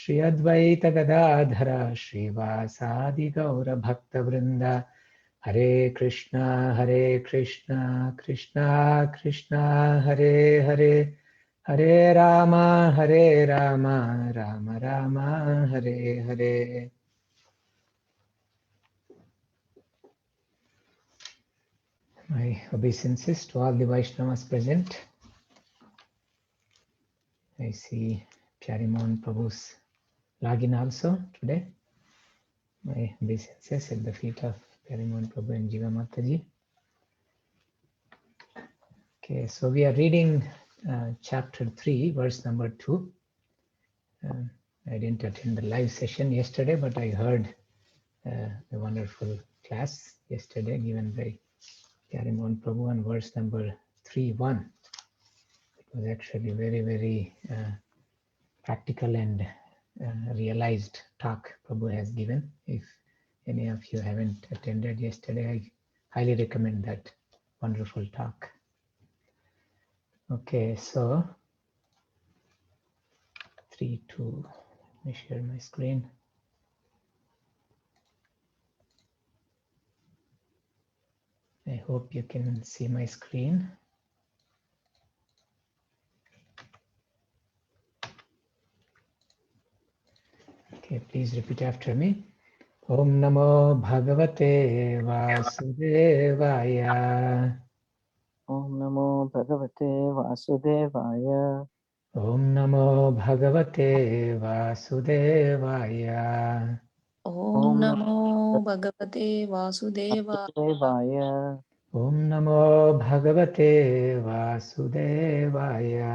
Shri Advaita Gadadhara Srivasadi Gaura Bhakta Vrinda. Hare Krishna, Krishna Krishna, Hare Hare, Hare Rama, Rama Rama, Hare Hare. My obeisances to all the Vaishnavas present. I see Pyarimon Prabhu's login also today. My obeisances at the feet of Pyarimon Prabhu and Jiva Mataji. Okay, so we are reading chapter 3, verse number 2. I didn't attend the live session yesterday, but I heard a wonderful class yesterday given by Pyarimon Prabhu on verse number 3.1. It was actually very, very practical and realized talk Prabhu has given. If any of you haven't attended yesterday, I highly recommend that wonderful talk. Okay, so 3.2. Let me share my screen. I hope you can see my screen. Okay, please repeat after me. Om Namo Bhagavate Vasudevaya. Om Namo Bhagavate Vasudevaya. Om Namo Bhagavate Vasudevaya. Om Namo Bhagavate Vasudevaya. Om Namo Bhagavate Vasudevaya.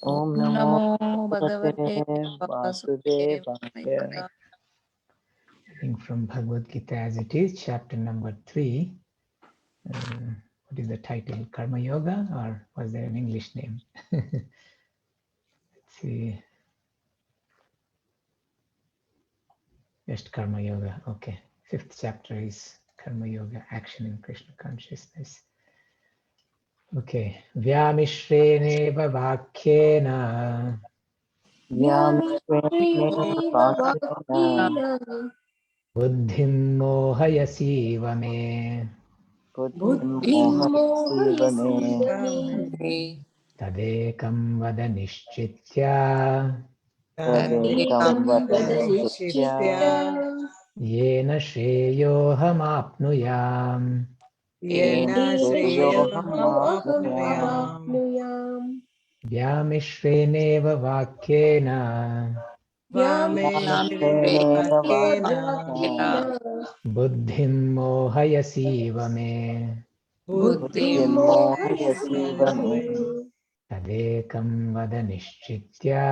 Om Namo Bhagavate Vasudevaya. Reading from Bhagavad Gita as it is, chapter number 3. What is the title? Karma Yoga, or was there an English name? Let's see. Just Karma Yoga. Okay. 5th chapter is Karma Yoga, action in Krishna consciousness. Okay. Vyamishrena vakyena buddhim mohayasiva me tadekam vada nishchitya yena shreyohamapnuyam. Vyamishreneva vakyena buddhim mohayasiva me tadekam vada nishchitya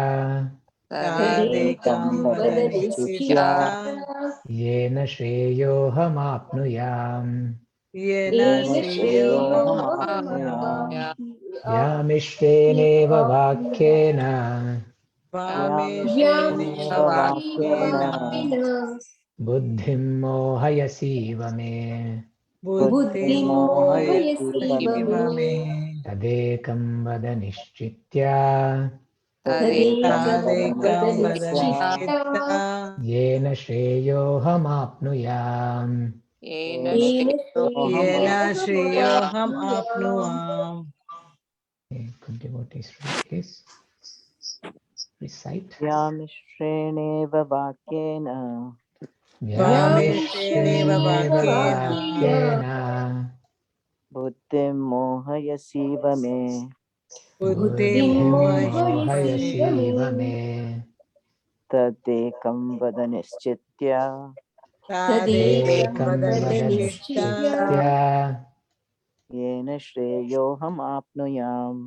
yena shreyohamapnuyam. Vyamishreneva vakyena buddhim mohayasiva me tadekam vada nishchitya yena shreyohamapnuyam. Good devotees, please recite. Vyamishreneva vakyena buddhim mohayasiva me tadekam vada nishchitya yena shreyohamapnuyam.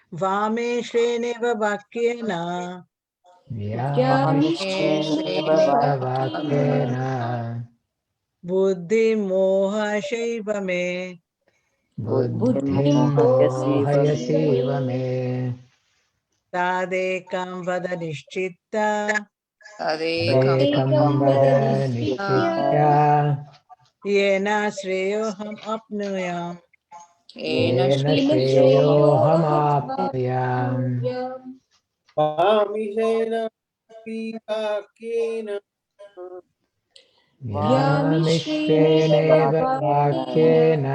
Vameshreneva vakyena buddhi moha shaiva me tadekam vada nishchitta yena shreyoham apnuyam. येन येन श्रेयोऽहमाप्नुयाम् वामिषेण विवाक्येन व्यामिश्रेणेव वाक्येन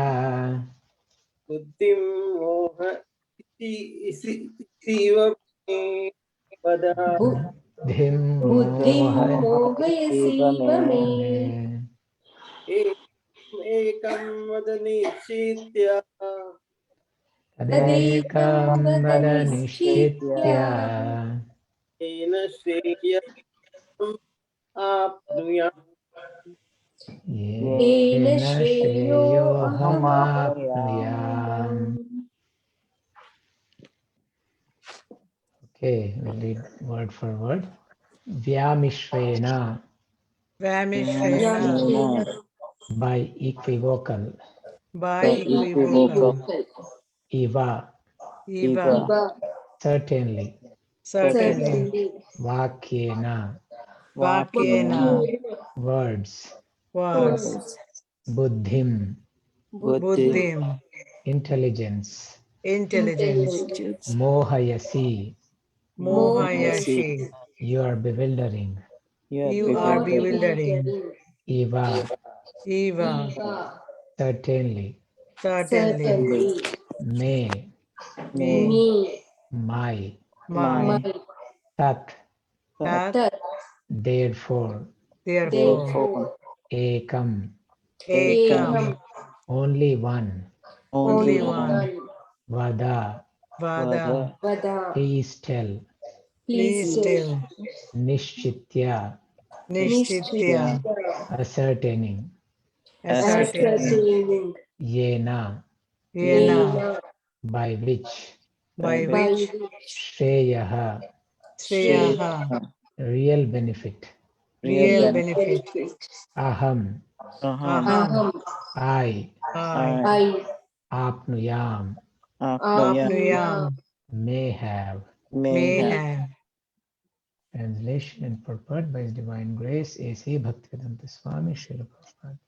बुद्धिं मोहयसीव मे वद। बुद्धिं मोहयसीव मे एकं वद निश्चित्य तदेकं वद निश्चित्य येन श्रेयः आप्नुयाम्। येन श्रेयोऽहमाप्नुयाम्. Okay, we'll read word for word. Vyamishrena, Vamishvena. by equivocal. By equivocal. equivocal. Iva, Eva. certainly. Certainly. Vakyena, Vakyena. words. Words. Buddhim, Buddhi Buddhim. intelligence. Intelligence. Mohayasi, Mohayashi. you are bewildering. You are bewildering. Iva, Eva. certainly. Certainly. Me, Me. my. My. Tat, That. therefore. Therefore. Ekam, Ekam. only one. Only one. Vada, Vada. please tell. Please tell. Nishchitya, Nishtitya. ascertaining. Ascertaining. Yena, Yena. by which. By which. Shreyaha, Shreyaha. real benefit. Real benefit. Aham, Aham. I. I. Apnuyam, Apnuyam. may have. May have. Translation and purport by His Divine Grace, A.C. Bhaktivedanta Swami Srila Prabhupada.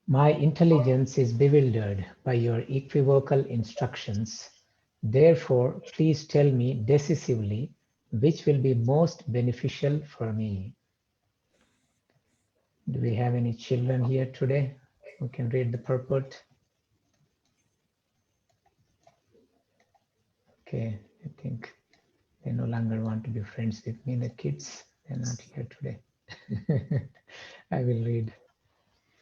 My intelligence is bewildered by your equivocal instructions. Therefore, please tell me decisively which will be most beneficial for me. Do we have any children here today who can read the purport? Okay, I think they no longer want to be friends with me, the kids. They're not here today. I will read.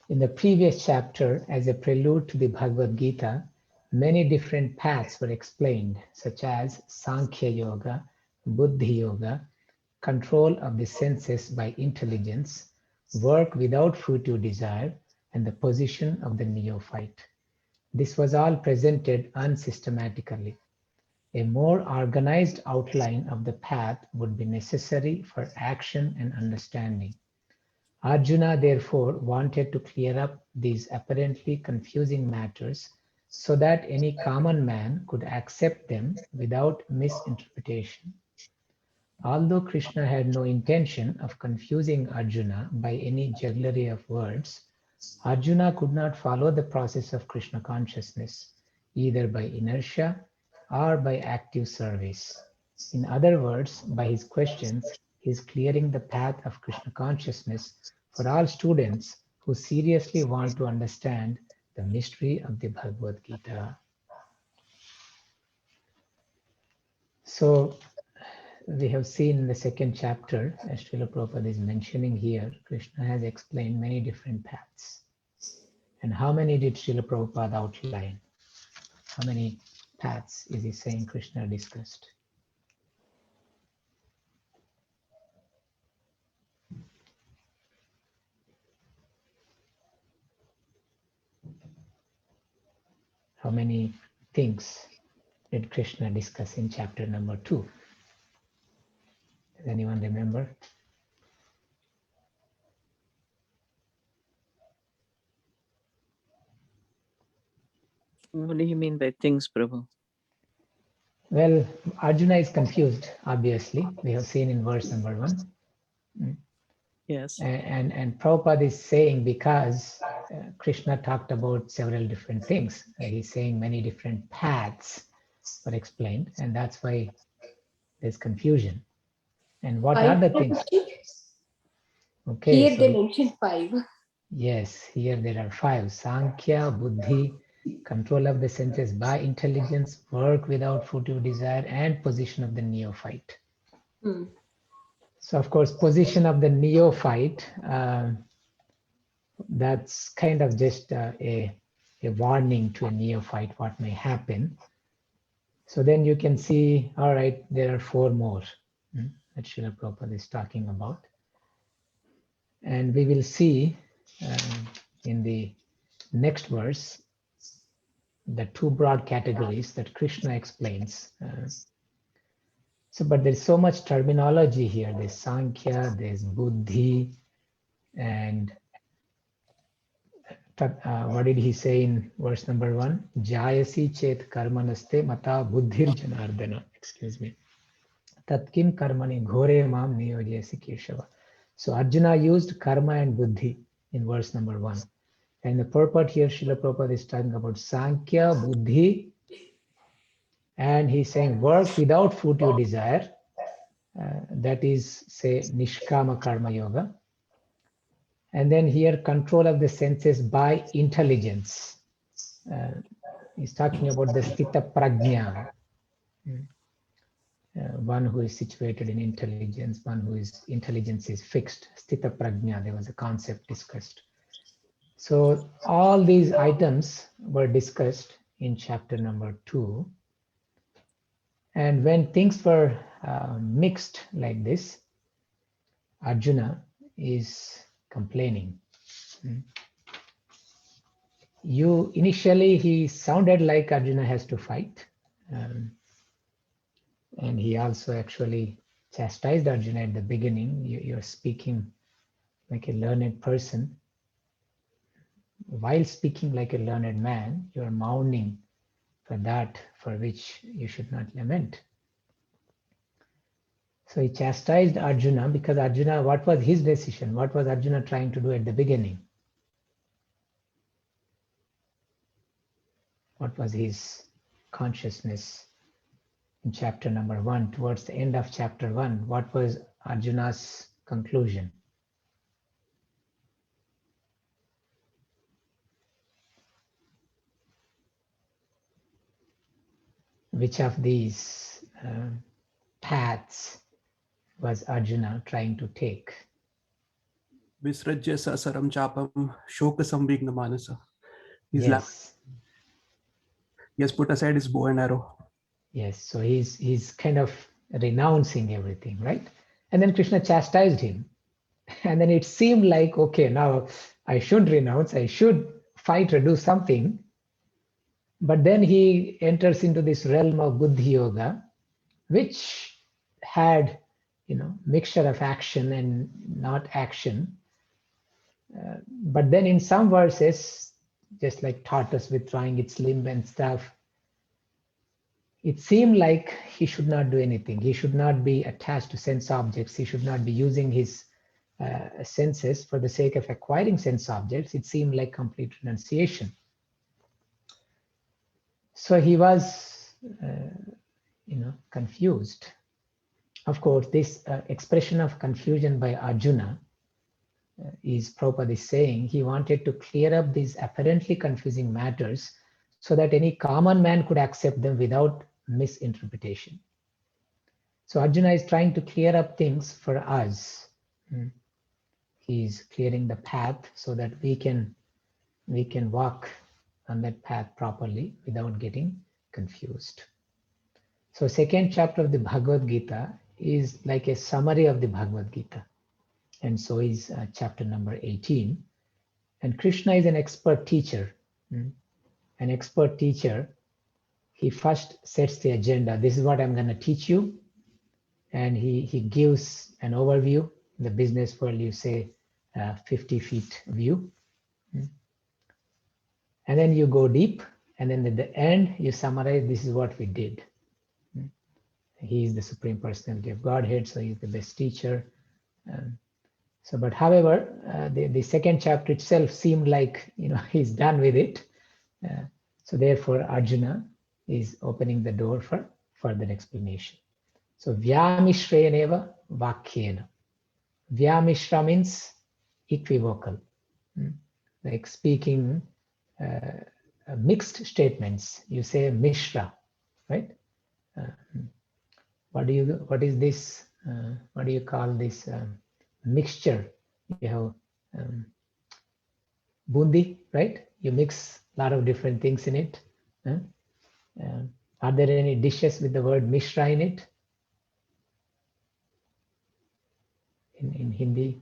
In the previous chapter, as a prelude to the Bhagavad Gita, many different paths were explained, such as Sankhya Yoga, Buddhi Yoga, control of the senses by intelligence, work without fruitive desire, and the position of the neophyte. This was all presented unsystematically. A more organized outline of the path would be necessary for action and understanding. Arjuna therefore wanted to clear up these apparently confusing matters so that any common man could accept them without misinterpretation. Although Krishna had no intention of confusing Arjuna by any jugglery of words, Arjuna could not follow the process of Krishna consciousness, either by inertia or by active service. In other words, by his questions, he is clearing the path of Krishna consciousness for all students who seriously want to understand the mystery of the Bhagavad Gita. So, we have seen in the second chapter, as Srila Prabhupada is mentioning here, Krishna has explained many different paths. And how many did Srila Prabhupada outline? How many paths is he saying Krishna discussed? How many things did Krishna discuss in chapter number 2? Does anyone remember? What do you mean by things, Prabhu? Well, Arjuna is confused, obviously. We have seen in verse number 1. Yes. And Prabhupada is saying because Krishna talked about several different things. He's saying many different paths were explained, and that's why there's confusion. And what are the things? Okay, Here so they mentioned 5. yes, here there are 5. Sankhya, Buddhi, control of the senses by intelligence, work without fruitive desire, and position of the neophyte. So of course, position of the neophyte, that's kind of just a warning to a neophyte what may happen. So then you can see, all right, there are 4 more that Srila Prabhupada is talking about. And we will see in the next verse the 2 broad categories that Krishna explains. But there's so much terminology here. There's Sankhya, there's Buddhi, and what did he say in verse number 1? Jayasi chet karmanaste mata buddhir janardana. Excuse me. Tatkim karmani ghore mam niyojayasi keshava. So Arjuna used karma and buddhi in verse number 1. And the purport here, Srila Prabhupada is talking about Sankhya, Buddhi, and he's saying work without fruitive desire. That is, say, Nishkama Karma Yoga. And then here, control of the senses by intelligence. He's talking about the Sthita Prajna, one who is situated in intelligence, one who is intelligence is fixed. Sthita Prajna, there was a concept discussed. So all these items were discussed in chapter number 2. And when things were mixed like this, Arjuna is complaining. Initially, he sounded like Arjuna has to fight. And he also actually chastised Arjuna at the beginning. You're speaking like a learned person. While speaking like a learned man, you're mourning for that for which you should not lament. So he chastised Arjuna because Arjuna, what was his decision? What was Arjuna trying to do at the beginning? What was his consciousness in chapter number 1? Towards the end of chapter 1, what was Arjuna's conclusion? Which of these paths was Arjuna trying to take? Visrajya sasaram chapam shoka sambigna manasa. Yes. He has put aside his bow and arrow. Yes, so he's kind of renouncing everything, right? And then Krishna chastised him. And then it seemed like, okay, now I should renounce, I should fight or do something. But then he enters into this realm of Buddhi Yoga, which had, mixture of action and not action. But then in some verses, just like tortoise withdrawing its limb and stuff, it seemed like he should not do anything. He should not be attached to sense objects. He should not be using his senses for the sake of acquiring sense objects. It seemed like complete renunciation. So he was, confused. Of course, this expression of confusion by Arjuna is Prabhupada is saying he wanted to clear up these apparently confusing matters so that any common man could accept them without misinterpretation. So Arjuna is trying to clear up things for us. He's clearing the path so that we can walk on that path properly without getting confused. So second chapter of the Bhagavad Gita is like a summary of the Bhagavad Gita. And so is chapter number 18. And Krishna is an expert teacher. An expert teacher, he first sets the agenda. This is what I'm going to teach you. And he gives an overview. In the business world, you say 50 feet view. And then you go deep. And then at the end, you summarize, this is what we did. He is the Supreme Personality of Godhead, so he's the best teacher. So, but however, the second chapter itself seemed like, he's done with it. So therefore, Arjuna is opening the door for further explanation. So, Vyamishreneva Vakyena. Vyamishra means equivocal, like speaking mixed statements. You say Mishra, right? What is this? What do you call this mixture? You have bundi, right? You mix a lot of different things in it. Are there any dishes with the word Mishra in it? In Hindi,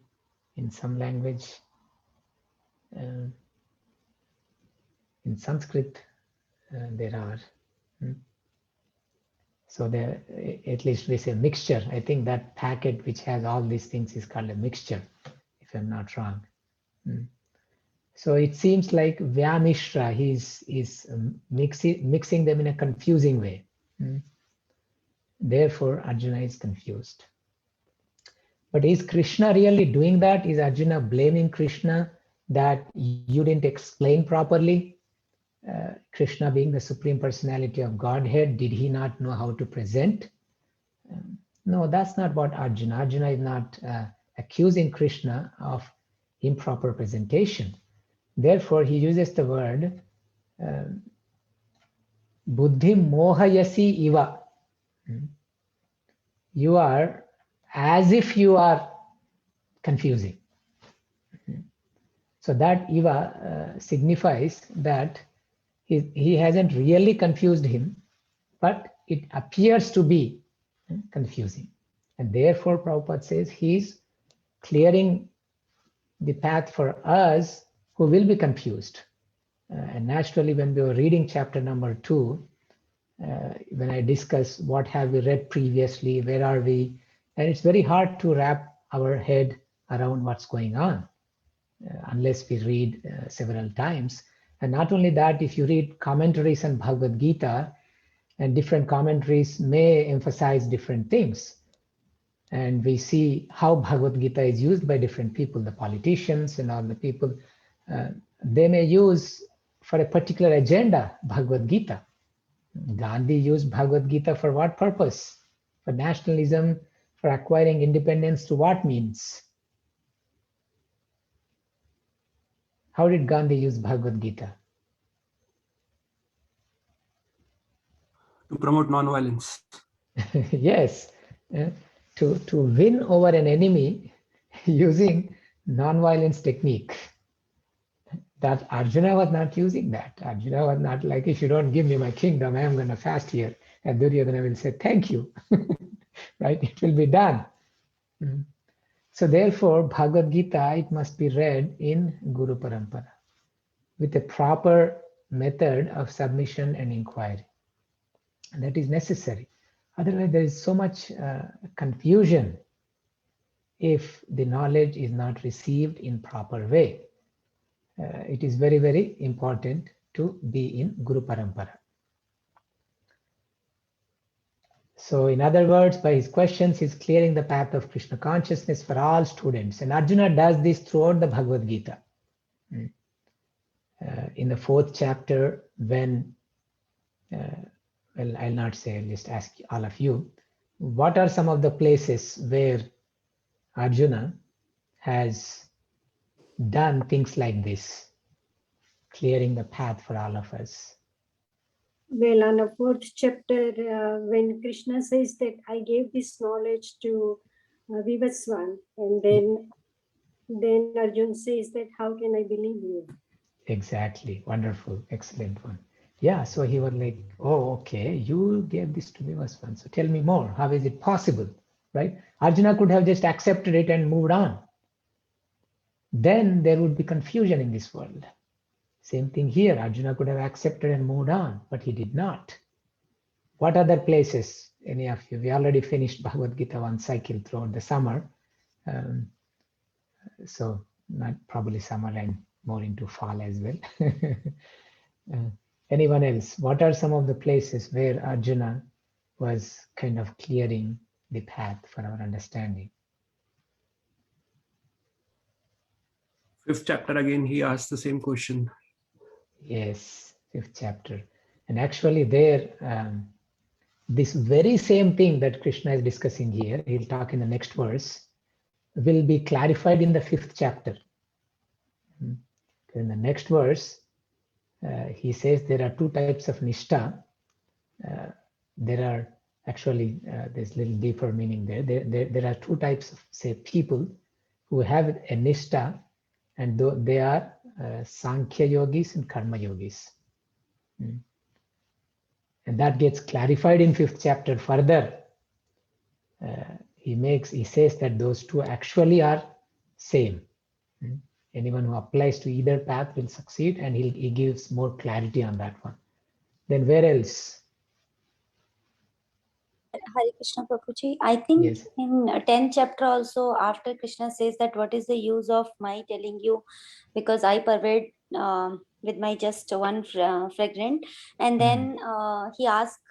in some language, in Sanskrit, there are. So there, at least we say mixture. I think that packet which has all these things is called a mixture, if I'm not wrong. So it seems like Vyamishra, he's mixing them in a confusing way. Therefore, Arjuna is confused. But is Krishna really doing that? Is Arjuna blaming Krishna that you didn't explain properly? Krishna being the Supreme Personality of Godhead, did he not know how to present? No, that's not what Arjuna. Arjuna is not accusing Krishna of improper presentation. Therefore, he uses the word buddhi mohayasi iva. You are as if you are confusing. So that iva signifies that he hasn't really confused him, but it appears to be confusing. And therefore, Prabhupada says he's clearing the path for us who will be confused. And naturally, when we were reading chapter number 2, when I discuss what have we read previously, where are we, and it's very hard to wrap our head around what's going on unless we read several times. And not only that, if you read commentaries on Bhagavad Gita, and different commentaries may emphasize different things. And we see how Bhagavad Gita is used by different people, the politicians and all the people. They may use for a particular agenda Bhagavad Gita. Gandhi used Bhagavad Gita for what purpose? For nationalism, for acquiring independence to what means? How did Gandhi use Bhagavad Gita? To promote non-violence. Yes, to win over an enemy using non-violence technique. That Arjuna was not using that. Arjuna was not like, if you don't give me my kingdom, I am going to fast here. And Duryodhana will say, thank you, right? It will be done. So therefore, Bhagavad Gita, it must be read in Guru Parampara with a proper method of submission and inquiry. And that is necessary. Otherwise, there is so much confusion if the knowledge is not received in proper way. It is very, very important to be in Guru Parampara. So in other words, by his questions, he's clearing the path of Krishna consciousness for all students. And Arjuna does this throughout the Bhagavad Gita. In the 4th chapter, when, well, I'll not say, I'll just ask all of you, what are some of the places where Arjuna has done things like this, clearing the path for all of us? Well, on the 4th chapter, when Krishna says that I gave this knowledge to Vivaswan, and then Arjuna says that how can I believe you? Exactly. Wonderful. Excellent one. Yeah. So he was like, oh, okay, you gave this to Vivaswan. So tell me more. How is it possible? Right? Arjuna could have just accepted it and moved on. Then there would be confusion in this world. Same thing here. Arjuna could have accepted and moved on, but he did not. What other places? Any of you? We already finished Bhagavad Gita one cycle throughout the summer. So not probably summer and more into fall as well. Anyone else? What are some of the places where Arjuna was kind of clearing the path for our understanding? 5th chapter again, he asks the same question. Yes, 5th chapter. And actually there, this very same thing that Krishna is discussing here, he'll talk in the next verse, will be clarified in the 5th chapter. In the next verse, he says there are two types of nishta. There are actually, there's little deeper meaning there. There are two types of, say, people who have a nishta, and they are Sankhya yogis and Karma yogis. And that gets clarified in 5th chapter further. He says that those two actually are same. Anyone who applies to either path will succeed, and he gives more clarity on that one. Then where else? Hare Krishna Prabhuji. I think Yes. in 10th chapter also, after Krishna says that what is the use of my telling you, because I pervade with my just one fragrant, and then he asked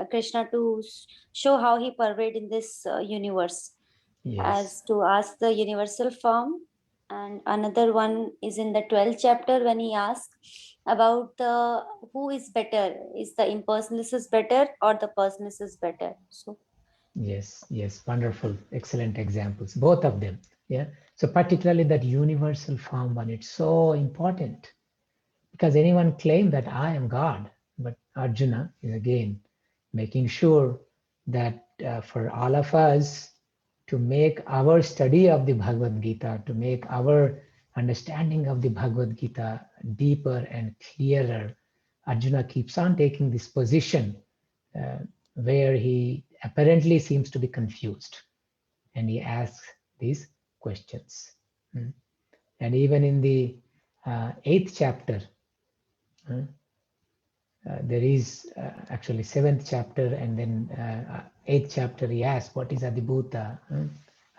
Krishna to show how he pervade in this universe, Yes. as to ask the universal form. And another one is in the 12th chapter when he asks about the who is better, is the impersonalist better or the personalist is better. So Yes, wonderful, excellent examples, both of them. Yeah. So particularly that universal form one, it's so important, because anyone claim that I am God, but Arjuna is again making sure that for all of us to make our study of the Bhagavad Gita, to make our understanding of the Bhagavad Gita deeper and clearer, Arjuna keeps on taking this position where he apparently seems to be confused, and he asks these questions. And even in the 8th chapter, there is actually 7th chapter, and then 8th chapter he asks, what is Adibhuta,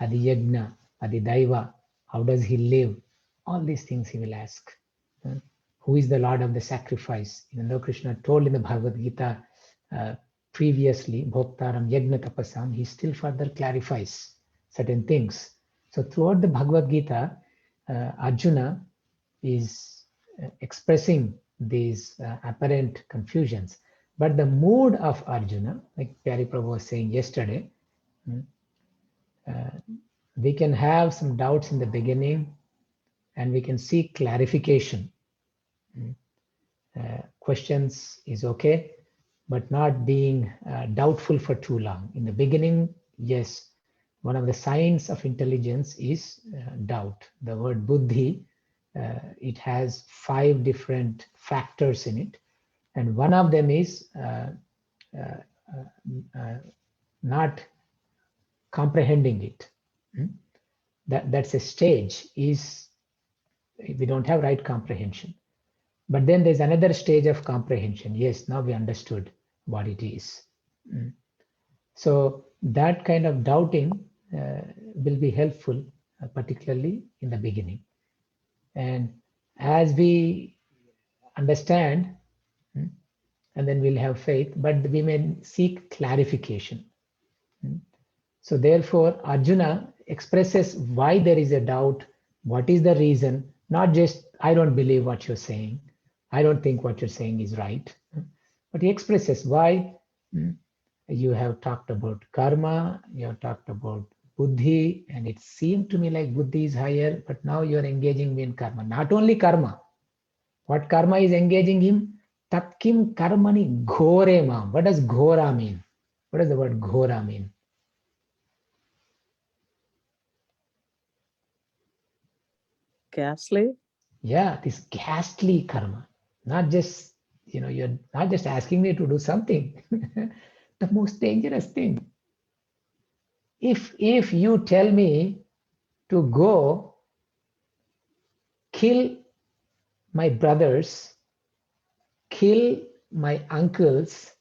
Adiyagna, Adidaiva, how does he live? All these things he will ask. Who is the Lord of the sacrifice? Even though Krishna told in the Bhagavad Gita previously, Bhoktaram Yagna Tapasam, he still further clarifies certain things. So throughout the Bhagavad Gita, Arjuna is expressing these apparent confusions. But the mood of Arjuna, like Pyari Prabhu was saying yesterday, we can have some doubts in the beginning and we can seek clarification. Questions is okay, but not being doubtful for too long. In the beginning, yes, one of the signs of intelligence is doubt. The word buddhi, it has 5 different factors in it, and one of them is not comprehending it. That's a stage, is we don't have right comprehension. But then there's another stage of comprehension. Yes, now we understood what it is. So that kind of doubting will be helpful, particularly in the beginning. And as we understand, and then we'll have faith, but we may seek clarification. So therefore, Arjuna expresses why there is a doubt, what is the reason, not just, I don't believe what you're saying, I don't think what you're saying is right, but he expresses why. You have talked about karma, you have talked about buddhi, and it seemed to me like buddhi is higher, but now you're engaging me in karma. Not only karma, what karma is engaging him? Tatkim karmani ghore mam. What does ghora mean? What does the word ghora mean? Ghastly? Yeah, this ghastly karma. Not just, you're not just asking me to do something. The most dangerous thing. If you tell me to go kill my brothers, kill my uncles,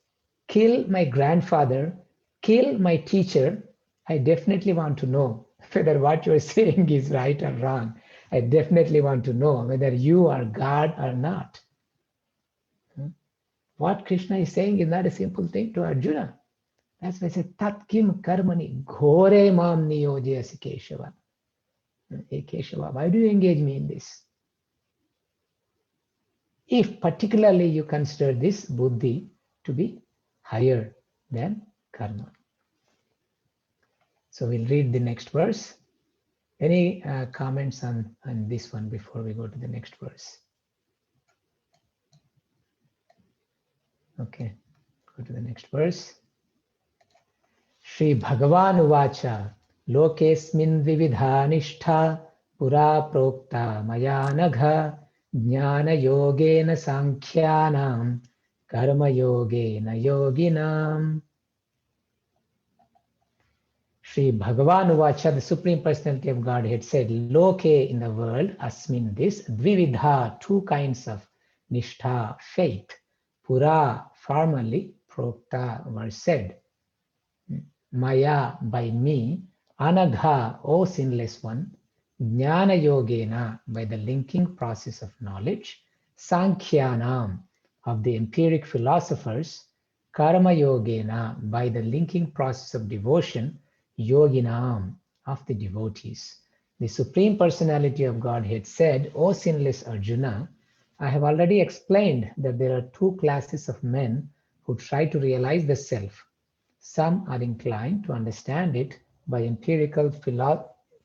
kill my grandfather, kill my teacher, I definitely want to know whether what you're saying is right or wrong. I definitely want to know whether you are God or not. What Krishna is saying is not a simple thing to Arjuna. That's why I said, Tat kim karmani ghore mam niyojayasi Keshava. Hey Keshava, why do you engage me in this? if particularly you consider this buddhi to be higher than karma. So we'll read the next verse. Any comments on this one before we go to the next verse? Okay, go to the next verse. Shri Bhagavan Uvacha Lokesmin Vividha Nishtha Pura Prokta Maya Nagha Jnana Yogena Sankhyanam Karma Yogena Yoginam. Shri Bhagavan Uvacha, the Supreme Personality of Godhead, said, Loke, in the world, asmin, this, dvividha, two kinds of nishtha, faith, pura, formerly, prokta, were said, maya, by me, anagha, O sinless one, jnana yogena, by the linking process of knowledge, sankhyanam, of the empiric philosophers, karma yogena, by the linking process of devotion, yoginam, of the devotees. The Supreme Personality of Godhead said, O sinless Arjuna, I have already explained that there are two classes of men who try to realize the self. Some are inclined to understand it by empirical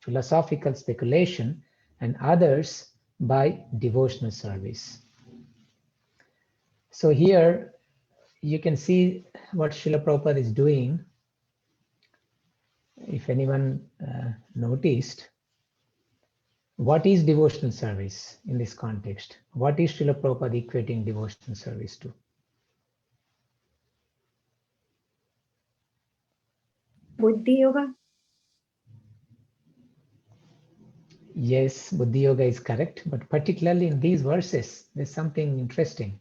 philosophical speculation, and others by devotional service. So here you can see what Srila Prabhupada is doing. If anyone noticed, what is devotional service in this context? What is Srila Prabhupada equating devotional service to? Buddhi yoga. Yes, Buddhi Yoga is correct, but particularly in these verses, there's something interesting.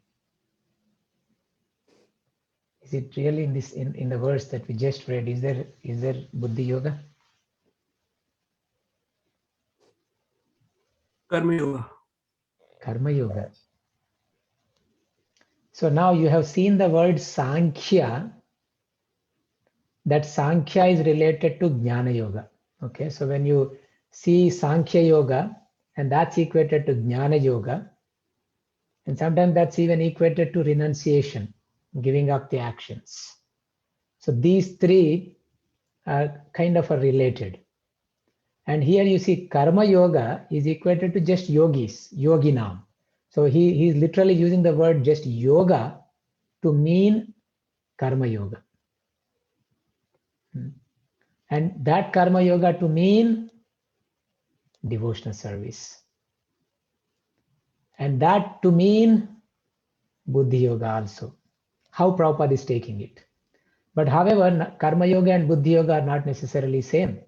Is it really in this in the verse that we just read? Is there Buddhi Yoga? Karma Yoga. Karma Yoga. So now you have seen the word Sankhya. That Sankhya is related to Jnana Yoga. Okay, so when you see Sankhya Yoga, and that's equated to Jnana Yoga, and sometimes that's even equated to renunciation, giving up the actions. So these three are kind of related. And here you see Karma Yoga is equated to just yogis, yoginam. So he's literally using the word just yoga to mean Karma Yoga. And that Karma Yoga to mean devotional service. And that to mean Buddhi Yoga also. How Prabhupada is taking it. But however, Karma Yoga and Buddhi Yoga are not necessarily same.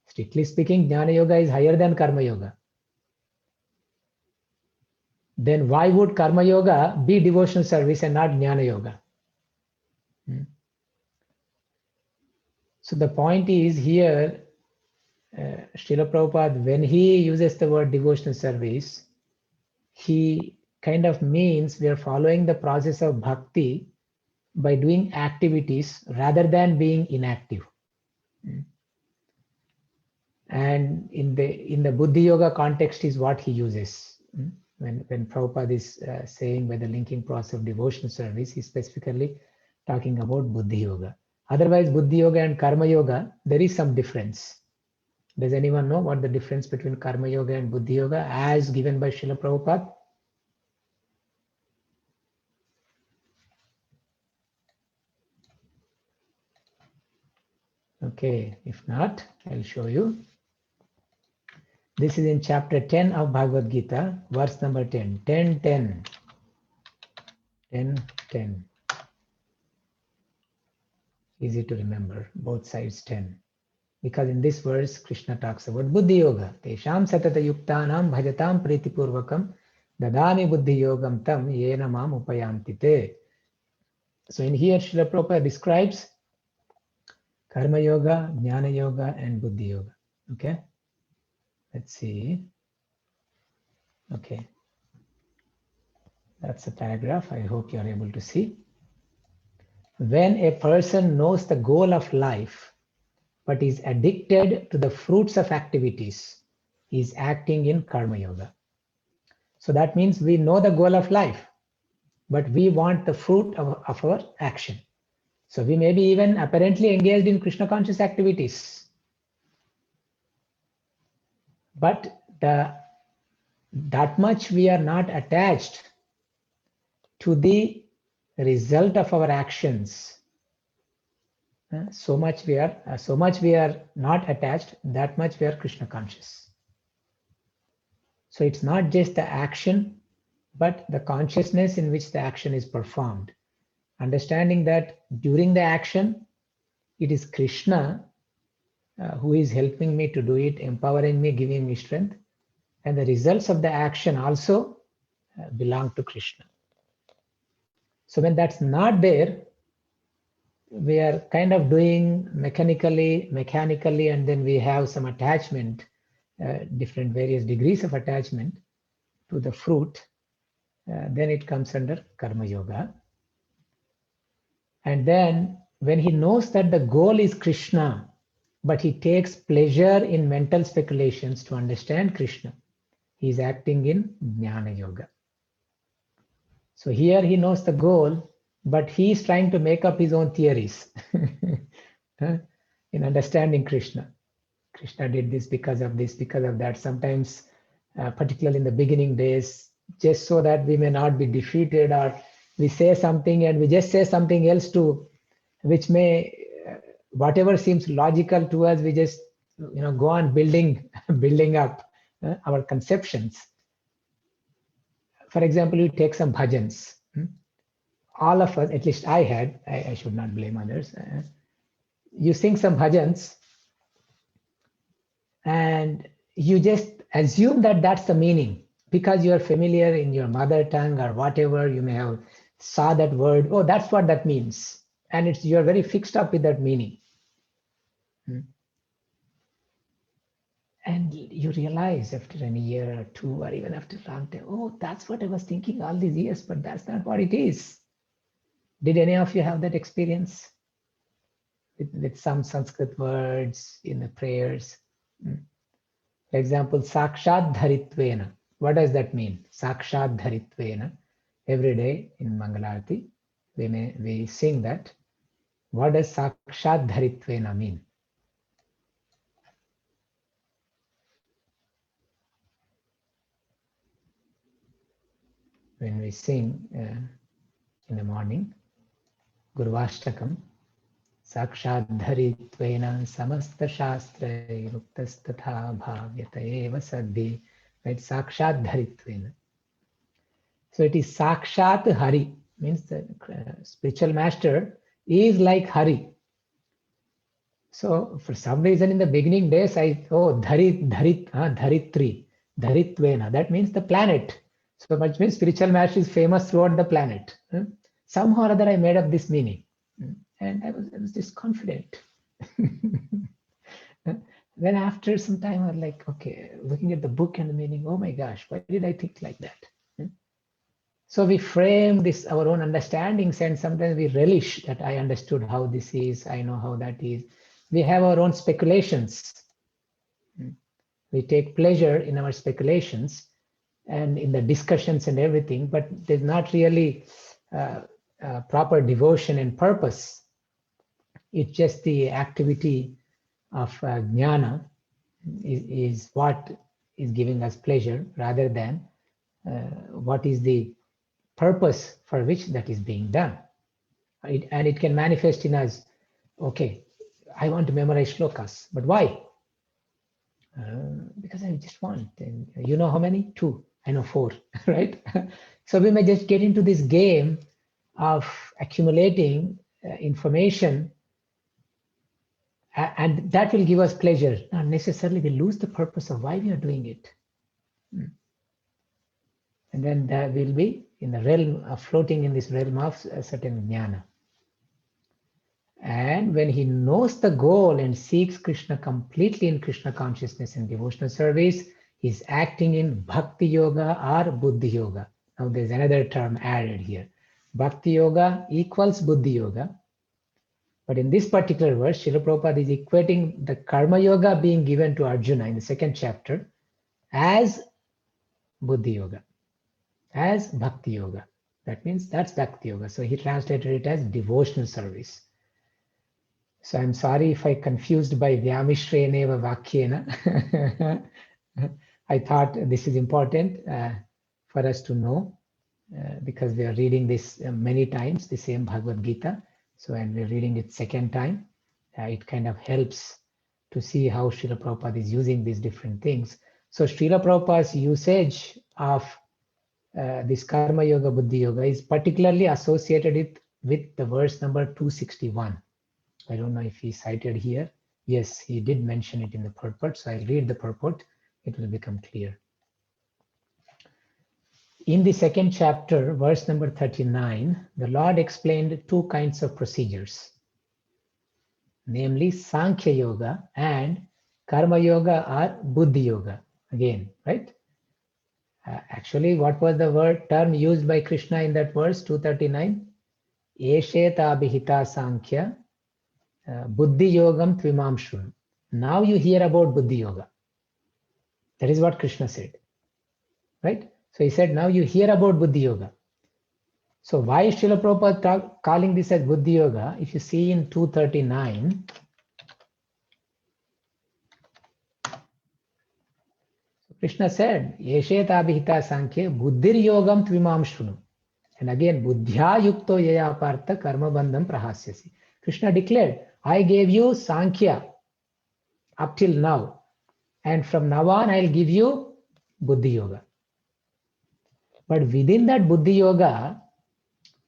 Strictly speaking, Jnana Yoga is higher than Karma Yoga. Then why would Karma Yoga be devotional service and not Jnana Yoga? So the point is here, Srila Prabhupada, when he uses the word devotional service, he kind of means we are following the process of bhakti by doing activities rather than being inactive. And in the Buddhi Yoga context is what he uses. When Prabhupada is saying by the linking process of devotional service, he's specifically talking about Buddhi Yoga. Otherwise, Buddhi Yoga and Karma Yoga, there is some difference. Does anyone know what the difference between Karma Yoga and Buddhi Yoga as given by Srila Prabhupada? Okay, if not, I'll show you. This is in chapter 10 of Bhagavad Gita, verse number 10. 10. Easy to remember, both sides 10. Because in this verse, Krishna talks about Buddhi Yoga. Tesham satata yuktanam bhajatam pritipurvakam dadami Buddhi Yogam tam yena mam upayanti te. So in here, Srila Prabhupada describes Karma Yoga, Jnana Yoga, and Buddhi Yoga. Okay, let's see. Okay, that's a paragraph. I hope you are able to see. When a person knows the goal of life, but is addicted to the fruits of activities, he is acting in Karma Yoga. So that means we know the goal of life, but we want the fruit of our action. So we may be even apparently engaged in Krishna conscious activities, but that much we are not attached to the result of our actions. So much we are not attached, that much we are Krishna conscious. So it's not just the action, but the consciousness in which the action is performed. Understanding that during the action, it is Krishna who is helping me to do it, empowering me, giving me strength. And the results of the action also belong to Krishna. So when that's not there, we are kind of doing mechanically, and then we have some attachment, different various degrees of attachment to the fruit. Then it comes under Karma Yoga. And then when he knows that the goal is Krishna, but he takes pleasure in mental speculations to understand Krishna, he is acting in Jnana Yoga. So here he knows the goal, but he is trying to make up his own theories in understanding Krishna. Krishna did this, because of that. Sometimes, particularly in the beginning days, just so that we may not be defeated, or we say something and we just say something else too, which may, whatever seems logical to us, we just go on building up our conceptions. For example, you take some bhajans. All of us, at least I should not blame others. You sing some bhajans and you just assume that that's the meaning because you are familiar in your mother tongue or whatever. You may have saw that word. Oh, that's what that means. And you're very fixed up with that meaning. And you realize after a year or two, or even after a long time, oh, that's what I was thinking all these years, but that's not what it is. Did any of you have that experience with some Sanskrit words in the prayers? For example, Sakshat Dharitvena. What does that mean? Sakshat Dharitvena. Every day in Mangalarti, we sing that. What does Sakshat Dharitvena mean? When we sing in the morning, Gurvashtakam, Sakshat Dharitvena Samasta Shastra Yuktastatha Bhavyata Eva Sadhi. Right? Sakshat Dharitvena. So it is Sakshat Hari, means the spiritual master is like Hari. So for some reason in the beginning days, Dharitri, Dharitvena, that means the planet. So much means spiritual master is famous throughout the planet. Somehow or other I made up this meaning. And I was just confident. Then after some time I was like, okay, looking at the book and the meaning, oh my gosh, why did I think like that? So we frame this, our own understandings, and sometimes we relish that I understood how this is, I know how that is. We have our own speculations. We take pleasure in our speculations and in the discussions and everything, but there's not really proper devotion and purpose. It's just the activity of jnana is what is giving us pleasure, rather than what is the purpose for which that is being done. And it can manifest in us, okay, I want to memorize shlokas, but why? Because I just want. And you know how many? 2. I know 4, right? So we may just get into this game of accumulating information, and that will give us pleasure. Not necessarily we lose the purpose of why we are doing it. And then that will be in the realm of floating in this realm of a certain jnana. And when he knows the goal and seeks Krishna completely in Krishna consciousness and devotional service, he's acting in Bhakti Yoga or Buddhi Yoga. Now there's another term added here. Bhakti Yoga equals Buddhi Yoga. But in this particular verse, Srila Prabhupada is equating the Karma Yoga being given to Arjuna in the 2nd chapter as Buddhi Yoga. as Bhakti Yoga. That means that's Bhakti Yoga. So he translated it as devotional service. So I'm sorry if I confused by Vyamishreneva Vakyena. I thought this is important for us to know because we are reading this many times, the same Bhagavad Gita. So when we're reading it second time, it kind of helps to see how Srila Prabhupada is using these different things. So Srila Prabhupada's usage of this Karma Yoga, Buddhi Yoga is particularly associated with the verse number 261. I don't know if he cited here. Yes, he did mention it in the purport. So I'll read the purport. It will become clear. In the second chapter, verse number 39, the Lord explained two kinds of procedures, namely Sankhya Yoga and Karma Yoga or Buddhi Yoga. Again, right? Actually, what was the term used by Krishna in that verse 239? Eshet abhihita Sankhya Buddhi Yogam Tvimam Shun. Now you hear about Buddhi Yoga. That is what Krishna said, right? So he said, now you hear about Buddhi Yoga. So why is Srila Prabhupada calling this as Buddhi Yoga? If you see in 239, Krishna said, Yeshet abhihita Sankhya Buddhir Yogam Tvimam Shunu. And again, Buddhya Yukto Yaya Partha Karma Bandham Prahasyasi. Krishna declared, I gave you Sankhya up till now. And from now on, I'll give you Buddhi Yoga. But within that Buddhi Yoga,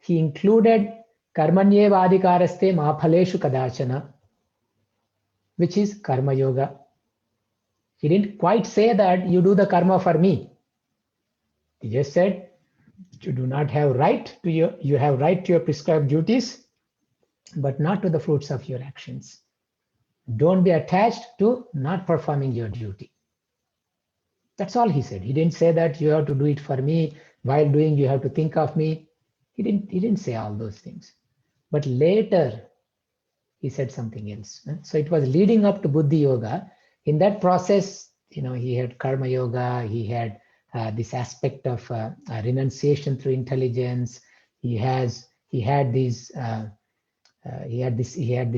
he included Karmanyeva Adhikaraste Mahaphaleshu Kadachana, which is Karma Yoga. He didn't quite say that you do the karma for me. He just said you do not have right to you have right to your prescribed duties, but not to the fruits of your actions. Don't be attached to not performing your duty. That's all he said. He didn't say that you have to do it for me. While doing, you have to think of me. He didn't say all those things. But later, he said something else. So it was leading up to Buddhi Yoga. In that process, he had Karma Yoga. He had this aspect of renunciation through intelligence. He had this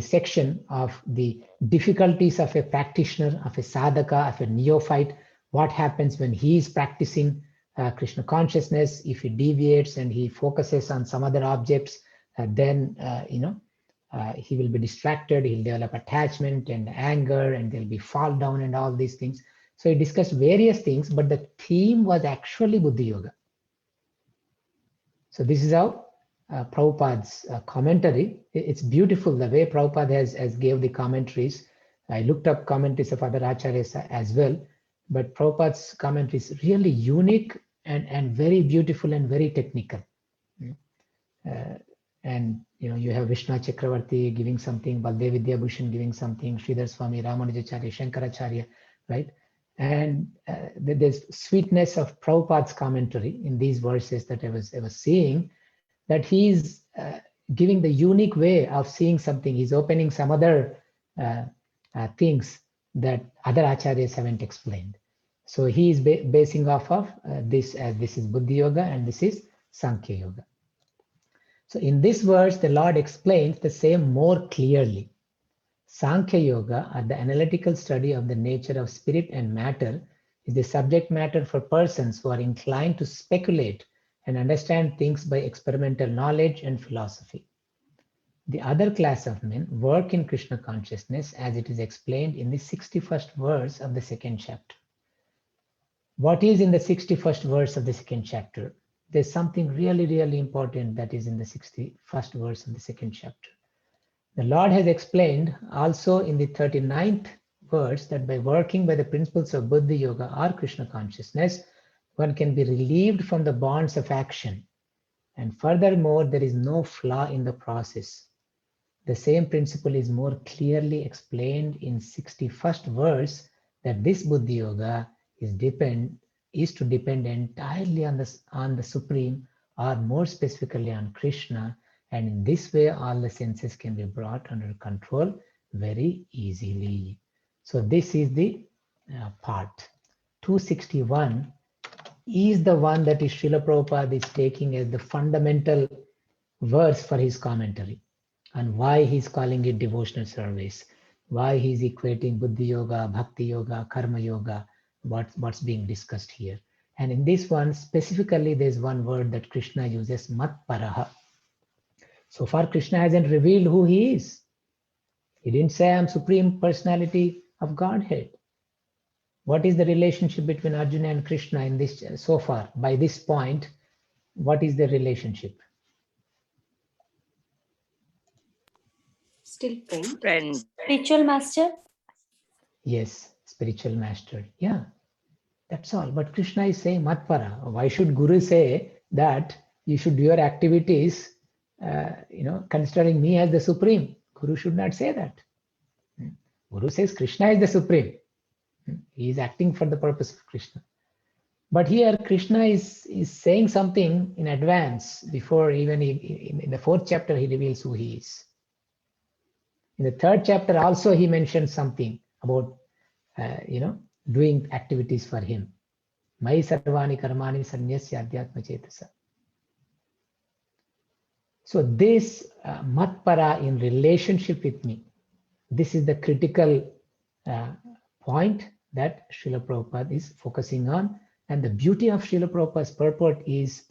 section of the difficulties of a practitioner, of a sadhaka, of a neophyte. What happens when he is practicing Krishna consciousness? If he deviates and he focuses on some other objects, then he will be distracted. He'll develop attachment and anger, and there'll be fall down and all these things. So he discussed various things, but the theme was actually Buddhi Yoga. So this is how Prabhupada's commentary. It's beautiful the way Prabhupada has gave the commentaries. I looked up commentaries of other acharyas as well, but Prabhupada's commentary is really unique and very beautiful and very technical. And you have Vishnu Chakravarti giving something, Baldev Vidyabhushan giving something, Sridhar Swami, Ramanujacharya, Shankaracharya, right? And there's sweetness of Prabhupada's commentary in these verses that I was seeing, that he's giving the unique way of seeing something. He's opening some other things that other acharyas haven't explained. So he is basing off of this, as this is Buddhi Yoga and this is Sankhya Yoga. So in this verse, the Lord explains the same more clearly. Sankhya Yoga, or the analytical study of the nature of spirit and matter, is the subject matter for persons who are inclined to speculate and understand things by experimental knowledge and philosophy. The other class of men work in Krishna consciousness as it is explained in the 61st verse of the second chapter. What is in the 61st verse of the second chapter? There's something really, really important that is in the 61st verse of the second chapter. The Lord has explained also in the 39th verse that by working by the principles of Buddhi Yoga or Krishna consciousness, one can be relieved from the bonds of action. And furthermore, there is no flaw in the process. The same principle is more clearly explained in 61st verse, that this Buddhi Yoga is to depend entirely on the Supreme, or more specifically on Krishna, and in this way all the senses can be brought under control very easily. So this is the part 261 is the one that is Srila Prabhupada is taking as the fundamental verse for his commentary, and why he's calling it devotional service, why he's equating Buddhi Yoga, Bhakti Yoga, Karma Yoga, what's being discussed here. And in this one, specifically, there's one word that Krishna uses, Matparaha. So far, Krishna hasn't revealed who he is. He didn't say, I'm Supreme Personality of Godhead. What is the relationship between Arjuna and Krishna in this so far? By this point, what is the relationship? Still friend. Friend. Spiritual master. Yes, spiritual master. Yeah, that's all. But Krishna is saying Matpara. Why should Guru say that you should do your activities, considering me as the Supreme? Guru should not say that. Guru says Krishna is the Supreme. He is acting for the purpose of Krishna. But here Krishna is saying something in advance before even in the 4th chapter he reveals who he is. In the 3rd chapter also he mentions something about doing activities for him. Mai sarvani karmani sanyasya adhyatma chetasa. So this matpara in relationship with me, this is the critical point that Srila Prabhupada is focusing on. And the beauty of Srila Prabhupada's purport is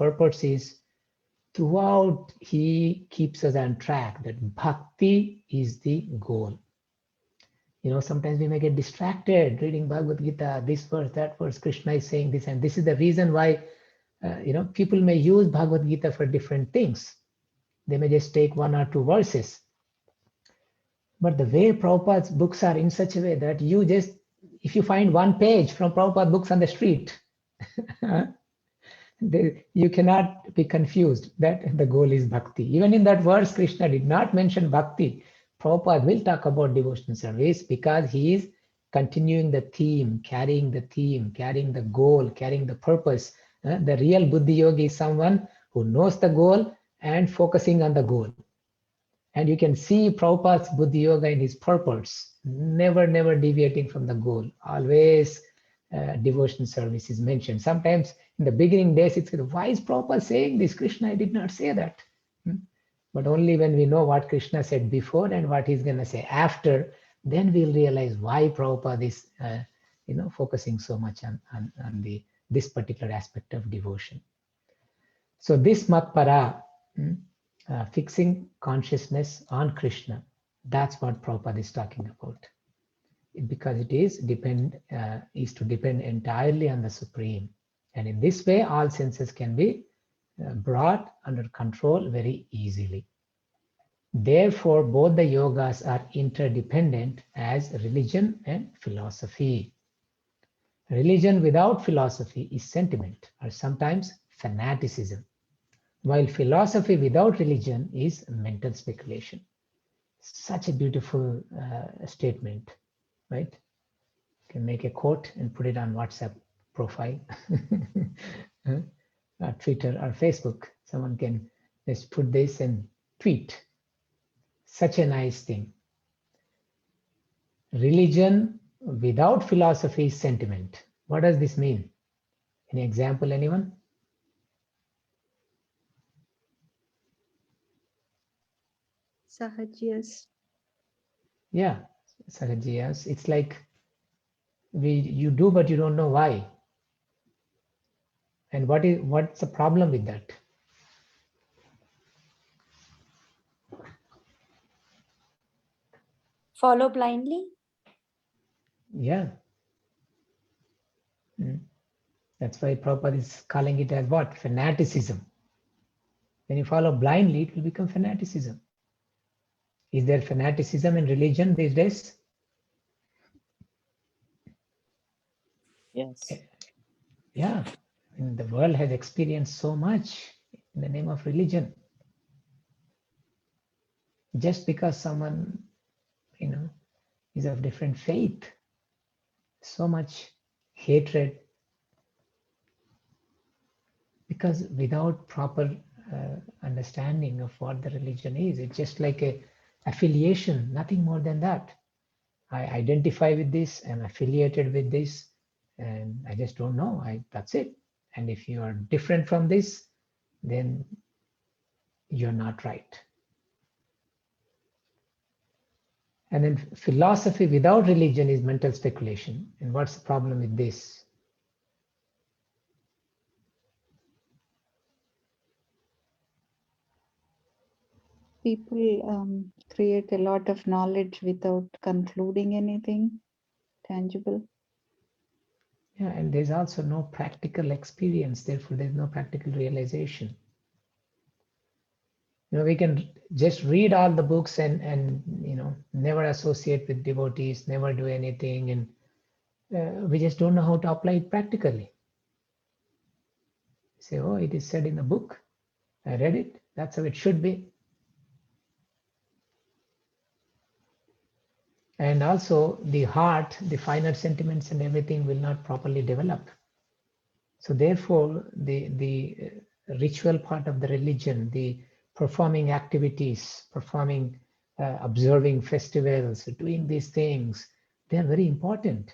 throughout he keeps us on track that bhakti is the goal. Sometimes we may get distracted reading Bhagavad Gita, this verse, that verse, Krishna is saying this, and this is the reason why people may use Bhagavad Gita for different things. They may just take 1 or 2 verses. But the way Prabhupada's books are in such a way that if you find 1 page from Prabhupada books on the street, you cannot be confused that the goal is bhakti. Even in that verse, Krishna did not mention bhakti. Prabhupada will talk about devotional service because he is continuing the theme, carrying the goal, carrying the purpose. The real Buddhi Yogi is someone who knows the goal and focusing on the goal. And you can see Prabhupada's Buddhi Yoga in his purports, never deviating from the goal. Always devotional service is mentioned. Sometimes in the beginning days, it's why is Prabhupada saying this? Krishna did not say that. But only when we know what Krishna said before and what he's going to say after, then we'll realize why Prabhupada is focusing so much on this particular aspect of devotion. So this matpara, fixing consciousness on Krishna, that's what Prabhupada is talking about. Because it is to depend entirely on the Supreme. And in this way, all senses can be brought under control very easily. Therefore, both the yogas are interdependent as religion and philosophy. Religion without philosophy is sentiment or sometimes fanaticism, while philosophy without religion is mental speculation. Such a beautiful statement, right? You can make a quote and put it on WhatsApp profile, Twitter or Facebook. Someone can just put this and tweet. Such a nice thing. Religion without philosophy is sentiment. What does this mean? Any example, anyone? Sahajiyas. Yeah, Sahajiyas. It's like you do, but you don't know why. And what's the problem with that? Follow blindly. Yeah. That's why Prabhupada is calling it as what? Fanaticism. When you follow blindly, it will become fanaticism. Is there fanaticism in religion these days? Yes. Yeah. And the world has experienced so much in the name of religion. Just because someone, is of different faith, so much hatred. Because without proper understanding of what the religion is, it's just like a affiliation, nothing more than that. I identify with this, I'm affiliated with this, and I just don't know. That's it. And if you are different from this, then you're not right. And then philosophy without religion is mental speculation. And what's the problem with this? People create a lot of knowledge without concluding anything tangible. Yeah, and there's also no practical experience, therefore there's no practical realization. We can just read all the books and never associate with devotees, never do anything, and we just don't know how to apply it practically. Say, oh, it is said in the book, I read it, that's how it should be. And also the heart, the finer sentiments and everything will not properly develop. So therefore, the ritual part of the religion, the performing activities, observing festivals, doing these things, they are very important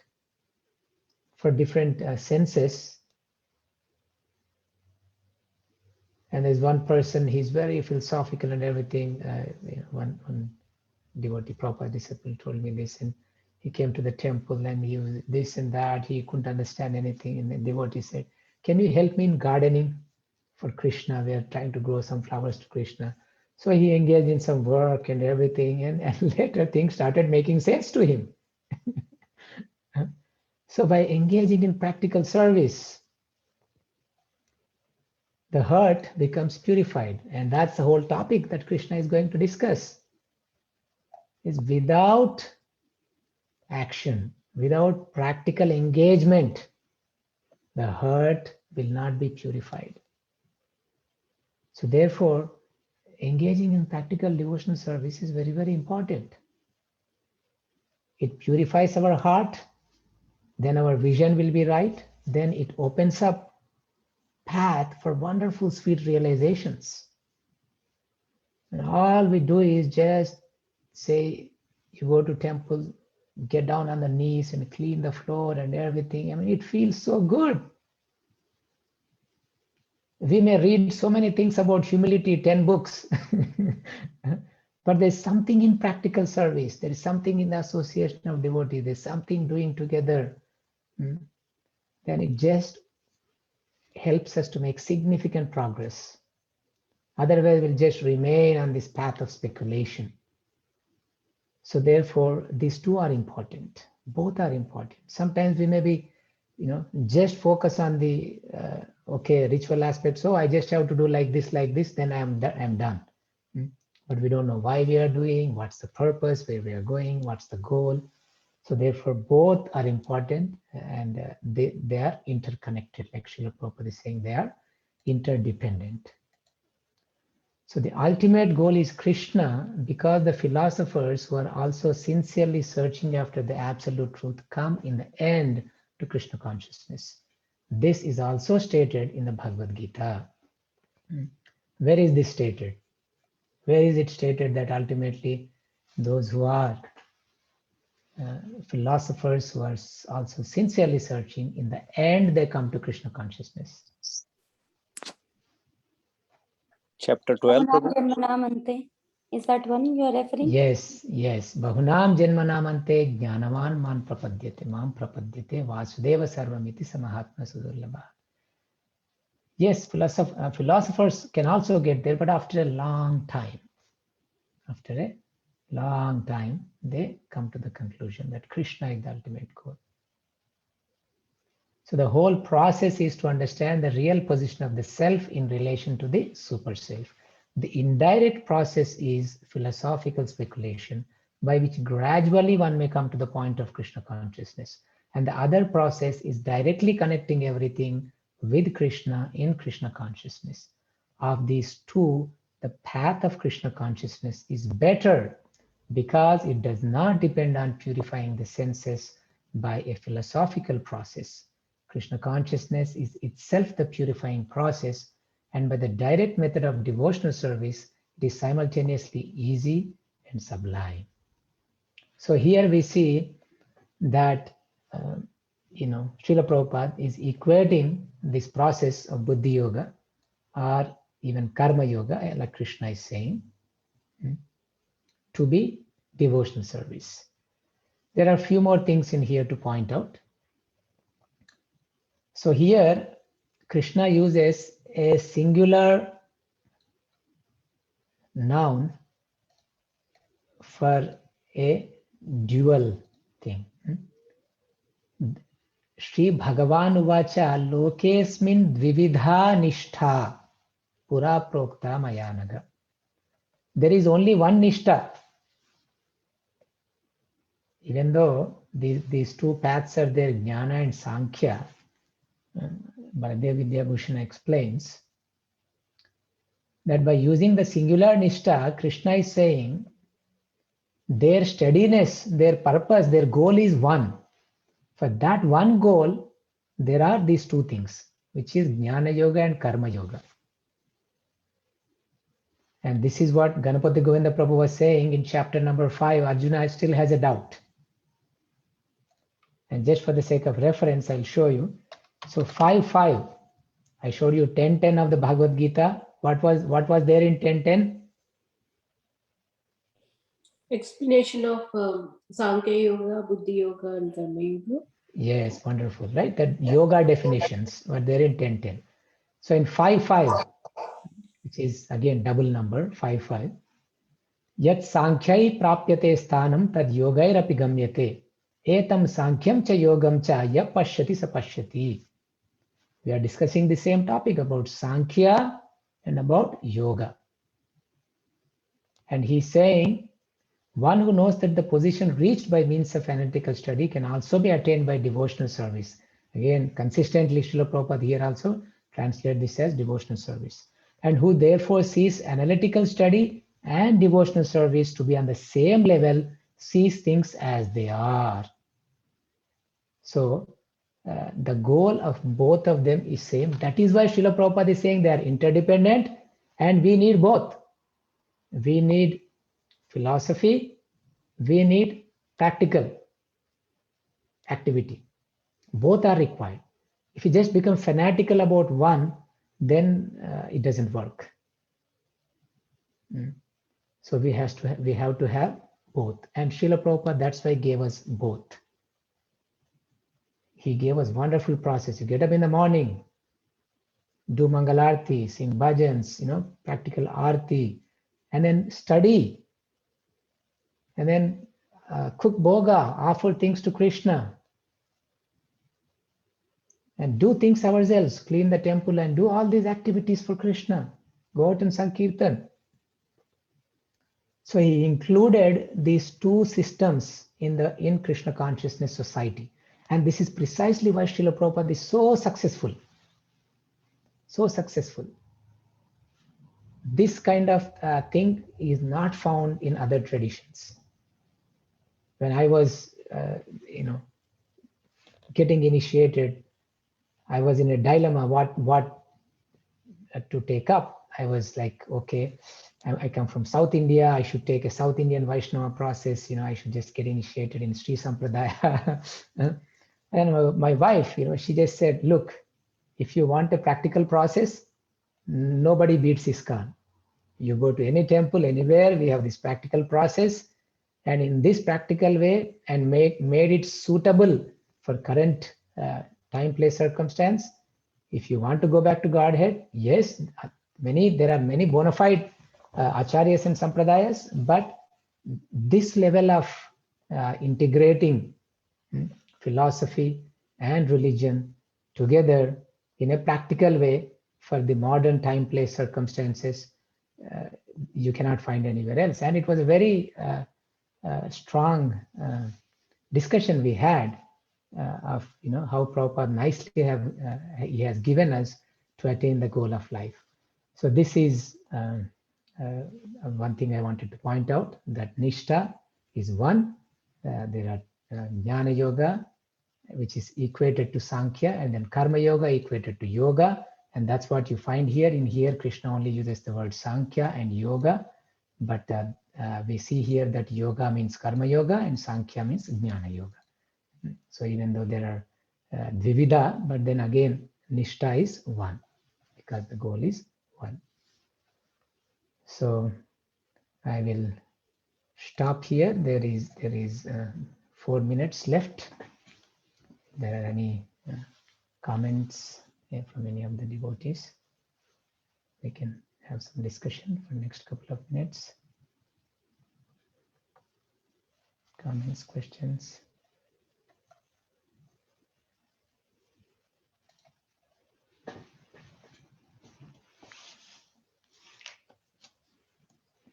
for different senses. And there's one person, he's very philosophical and everything. One devotee, Prabhupada disciple, told me this, and he came to the temple and he was this and that. He couldn't understand anything, and the devotee said, "Can you help me in gardening for Krishna? We are trying to grow some flowers to Krishna." So he engaged in some work and everything, and later things started making sense to him. So by engaging in practical service, the heart becomes purified, and that's the whole topic that Krishna is going to discuss. Is without action, without practical engagement, the heart will not be purified. So therefore, engaging in practical devotional service is very, very important. It purifies our heart, then our vision will be right, then it opens up path for wonderful sweet realizations. And all we do is just say, you go to temple, get down on the knees and clean the floor and everything. I mean, it feels so good. We may read so many things about humility, 10 books, but there's something in practical service. There is something in the association of devotees. There's something doing together. Then it just helps us to make significant progress. Otherwise, we'll just remain on this path of speculation. So therefore, these two are important. Both are important. Sometimes we may be, just focus on the ritual aspect. So I just have to do like this, then I'm done. But we don't know why we are doing, what's the purpose, where we are going, what's the goal. So therefore, both are important, and they are interconnected. Like Srila Prabhupada is saying, they are interdependent. So the ultimate goal is Krishna, because the philosophers who are also sincerely searching after the absolute truth come in the end to Krishna consciousness. This is also stated in the Bhagavad Gita. Where is this stated? Where is it stated that ultimately those who are philosophers who are also sincerely searching, in the end they come to Krishna consciousness? Chapter 12, Prabhu. Janmanamante. Is that one you are referring? Yes. Bahunam janmanamante jnanavan man prapadyate vasudeva sarvamiti samahatma sudurlabha. Yes, philosophers can also get there, but after a long time. After a long time, they come to the conclusion that Krishna is the ultimate goal. So the whole process is to understand the real position of the self in relation to the super self. The indirect process is philosophical speculation, by which gradually one may come to the point of Krishna consciousness. And the other process is directly connecting everything with Krishna in Krishna consciousness. Of these two, the path of Krishna consciousness is better because it does not depend on purifying the senses by a philosophical process. Krishna consciousness is itself the purifying process, and by the direct method of devotional service, it is simultaneously easy and sublime. So here we see that Srila Prabhupada is equating this process of Buddhi Yoga or even Karma Yoga, like Krishna is saying, to be devotional service. There are a few more things in here to point out. So here, Krishna uses a singular noun for a dual thing. Shri Bhagavan Uvacha Lokesmin Dvividha Nishtha Pura Prokta Mayanaga. There is only one Nishtha. Even though these two paths are there, Jnana and Sankhya, Baladev Vidyabhushan explains that by using the singular Nishtha, Krishna is saying their steadiness, their purpose, their goal is one. For that one goal, there are these two things, which is Jnana Yoga and Karma Yoga. And this is what Ganapati Govinda Prabhu was saying in chapter number 5. Arjuna still has a doubt. And just for the sake of reference, I'll show you. So 5.5, I showed you 10.10 of the Bhagavad Gita. What was there in 10.10? Explanation of Sankhya Yoga, Buddhi Yoga, and Karma Yoga. Yes, wonderful, right? That yoga definitions were there in 10.10. So in 5.5, which is again double number, 5.5, Yat Sankhya prapyate sthanam tad yogairapi gamyate. Etam Sankyam cha yogam cha ya pashyati sapashyati. We are discussing the same topic about Sankhya and about yoga. And he's saying, one who knows that the position reached by means of analytical study can also be attained by devotional service. Again, consistently, Srila Prabhupada here also translate this as devotional service. And who therefore sees analytical study and devotional service to be on the same level, sees things as they are. So the goal of both of them is same. That is why Srila Prabhupada is saying they are interdependent and we need both. We need philosophy, we need practical activity. Both are required. If you just become fanatical about one, then it doesn't work. So we have to have both. And Srila Prabhupada, that's why he gave us both. He gave us wonderful process. You get up in the morning, do Mangalarti, sing bhajans, practical arti, and then study, and then cook bhoga, offer things to Krishna, and do things ourselves, clean the temple and do all these activities for Krishna. Go out and Sankirtan. So he included these two systems in Krishna Consciousness Society. And this is precisely why Srila Prabhupada is so successful. So successful. This kind of thing is not found in other traditions. When I was, getting initiated, I was in a dilemma what to take up. I was like, okay, I come from South India. I should take a South Indian Vaishnava process. I should just get initiated in Sri Sampradaya. And my wife, she just said, look, if you want a practical process, nobody beats ISKCON. You go to any temple, anywhere, we have this practical process. And in this practical way, and made it suitable for current time, place, circumstance. If you want to go back to Godhead, yes, there are many bona fide acharyas and sampradayas, but this level of integrating philosophy and religion together in a practical way for the modern time, place, circumstances, you cannot find anywhere else. And it was a very strong discussion we had of how Prabhupada nicely he has given us to attain the goal of life. So this is one thing I wanted to point out, that Nishtha is one. There are Jnana Yoga, which is equated to Sankhya, and then Karma Yoga equated to Yoga. And that's what you find here. In here, Krishna only uses the word Sankhya and Yoga. But we see here that Yoga means Karma Yoga and Sankhya means Jnana Yoga. So even though there dvivida, but then again nishta is one because the goal is one. So I will stop here. There is 4 minutes left. If there are any comments from any of the devotees, we can have some discussion for the next couple of minutes. Comments, questions. I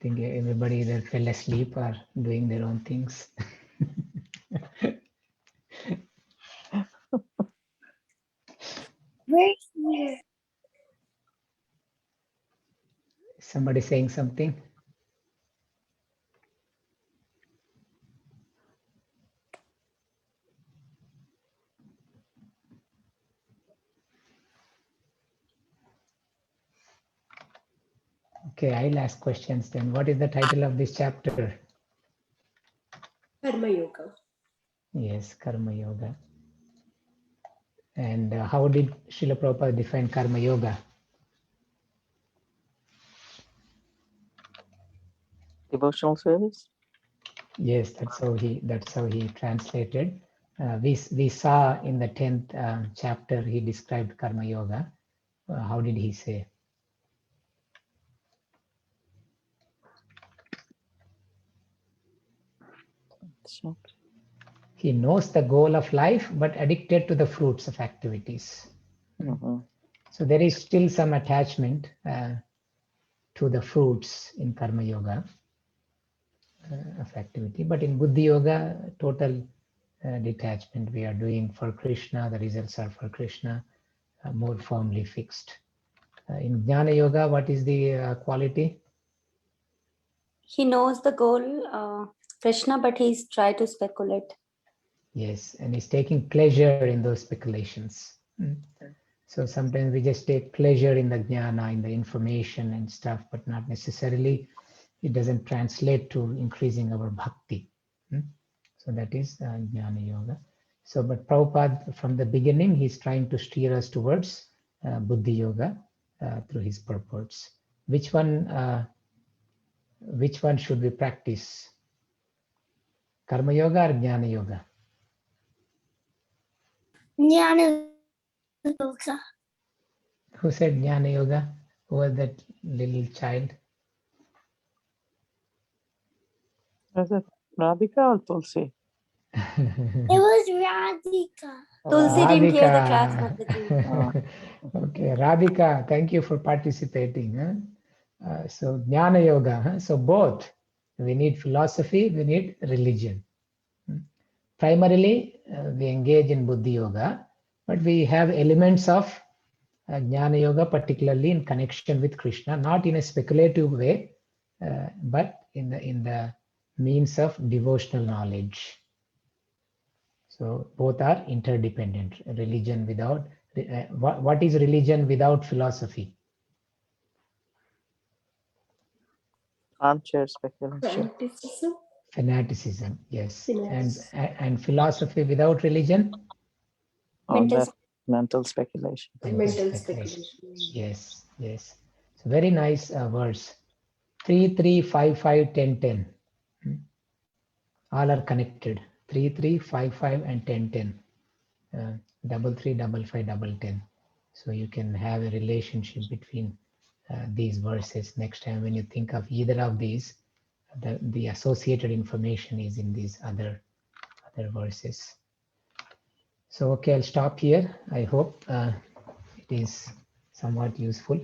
think everybody either fell asleep or doing their own things. Somebody saying something? Okay, I'll ask questions then. What is the title of this chapter? Karma Yoga. Yes, Karma Yoga. And how did Srila Prabhupada define Karma Yoga? Devotional service. Yes, that's how he translated. We saw in the 10th chapter he described Karma Yoga. How did he say? So, He knows the goal of life, but addicted to the fruits of activities. So there is still some attachment to the fruits in Karma Yoga of activity, but in Buddhi Yoga, total detachment. We are doing for Krishna, the results are for Krishna, more firmly fixed. In Jnana Yoga, what is the quality? He knows the goal, Krishna, but he's trying to speculate. Yes, and he's taking pleasure in those speculations. So sometimes we just take pleasure in the jnana, in the information and stuff, but not necessarily, it doesn't translate to increasing our bhakti. So that is Jnana Yoga. So, but Prabhupada, from the beginning, he's trying to steer us towards Buddhi Yoga through his purports. Which one should we practice? Karma Yoga or Jnana Yoga? Jnana Yoga. Who said Jnana Yoga? Who was that little child? was it Radhika or Tulsi? It was Radhika. Tulsi didn't hear the class, Radhika. Mataji. Okay, Radhika, thank you for participating. So Jnana Yoga, so both. We need philosophy, we need religion. Primarily, we engage in Buddhi Yoga, but we have elements of Jnana Yoga, particularly in connection with Krishna, not in a speculative way, but in the means of devotional knowledge. So both are interdependent. Religion without, what is religion without philosophy? Armchair speculation. Fanaticism. Fanaticism, yes. Fanaticism. And philosophy without religion? Mental speculation. Mental speculation. Yes, yes. So very nice verse. 3, 3, 5, 5, 10, 10. All are connected. 3, 3, 5, 5, and 10, 10. 3, 3, 5, 5, 10. So you can have a relationship between these verses. Next time when you think of either of these, the associated information is in these other verses. So okay, I'll stop here. I hope it is somewhat useful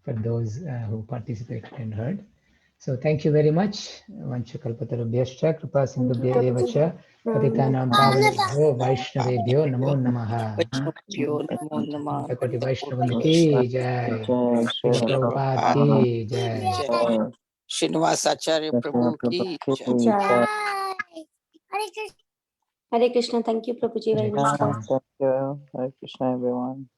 for those who participated and heard. So thank you very much. Vanchakalpatarubhyascha kripa sindhubhya evacha patitanam pavanebhyo vaishnavebhyo namo namaha. Vaishnavyo namo namah. Koti Vaishnavan ki jai. Srila Prabhupada ki jai. Jai. Srinivasacarya Prabhu ki jai. Jai. Hare Krishna. Thank you, Prabhuji, very much. Thank you. Hare Krishna, everyone.